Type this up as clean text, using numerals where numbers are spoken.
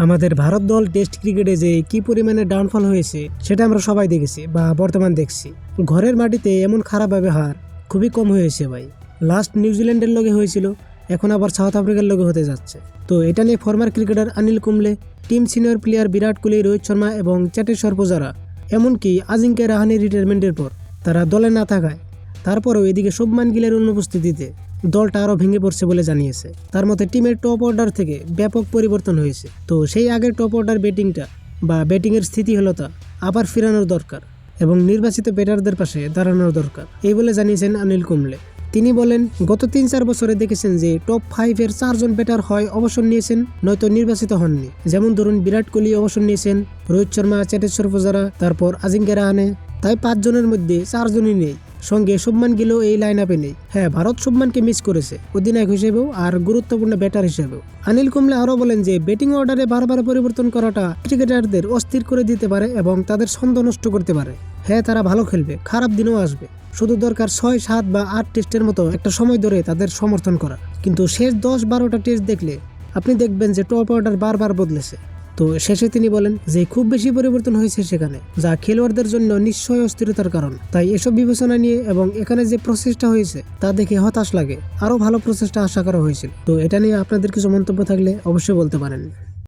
আমাদের ভারত দল টেস্ট ক্রিকেটে যে কি পরিমাণে ডাউনফল হয়েছে সেটা আমরা সবাই দেখেছি বা বর্তমান দেখছি। ঘরের মাটিতে এমন খারাপ ব্যবহার খুবই কম হয়েছে ভাই। লাস্ট নিউজিল্যান্ডের লগে হয়েছিল, এখন আবার সাউথ আফ্রিকার লগে হতে যাচ্ছে। তো এটা নিয়ে former cricketer Anil Kumble, team senior player Virat Kohli, Rohit Sharma এবং চেতেশ্বর পূজারা, এমনকি আজিঙ্ক্য রাহানের রিটায়ারমেন্টের পর তারা দলে না থাকায় তারপরেও এদিকে শুভমান গিলের অনুপস্থিতিতে দলটা আরও ভেঙে পড়ছে বলে জানিয়েছে। তার মতে টিমের টপ অর্ডার থেকে ব্যাপক পরিবর্তন হয়েছে। তো সেই আগের টপ অর্ডার ব্যাটিংটা বা ব্যাটিংয়ের স্থিতিহীনতা আবার ফেরানোর দরকার এবং নির্বাচিত ব্যাটারদের পাশে দাঁড়ানোর দরকার, এই বলে জানিয়েছেন অনিল কুম্বলে। তিনি বলেন, গত 3-4 বছরে দেখেছেন যে টপ 5-এর 4 জন ব্যাটার হয় অবসর নিয়েছেন নয়তো নির্বাচিত হননি। যেমন ধরুন বিরাট কোহলি অবসর নিয়েছেন, রোহিত শর্মা, চেতেশ্বর পূজারা, তারপর আজিঙ্ক্য রাহানে। তাই 5 জনের মধ্যে 4 জনই নেই, সঙ্গে শুভমান গিলও এই লাইন আপে নেই। হ্যাঁ, ভারত শুভমানকে মিস করেছে অধিনায়ক হিসেবেও আর গুরুত্বপূর্ণ ব্যাটার হিসেবেও। অনিল কুম্বলে আরও বলেন যে ব্যাটিং অর্ডারে বারবার পরিবর্তন করাটা ক্রিকেটারদের অস্থির করে দিতে পারে এবং তাদের ছন্দ নষ্ট করতে পারে। হ্যাঁ, তারা ভালো খেলবে, খারাপ দিনও আসবে, শুধু দরকার 6, 7 বা 8 টেস্টের মতো একটা সময় ধরে তাদের সমর্থন করা। কিন্তু শেষ 10-12টা টেস্ট দেখলে আপনি দেখবেন যে টপ অর্ডার বারবার বদলেছে। তো শেষে তিনি বলেন যে খুব বেশি পরিবর্তন হয়েছে সেখানে, যা খেলোয়াড়দের জন্য নিশ্চয়ই অস্থিরতার কারণ। তাই এসব বিবেচনা নিয়ে এবং এখানে যে প্রসেসটা হয়েছে তা দেখে হতাশ লাগে। আরও ভালো প্রসেসটা আশা করা হয়েছিল। তো এটা নিয়ে আপনাদের কিছু মন্তব্য থাকলে অবশ্যই বলতে পারেন।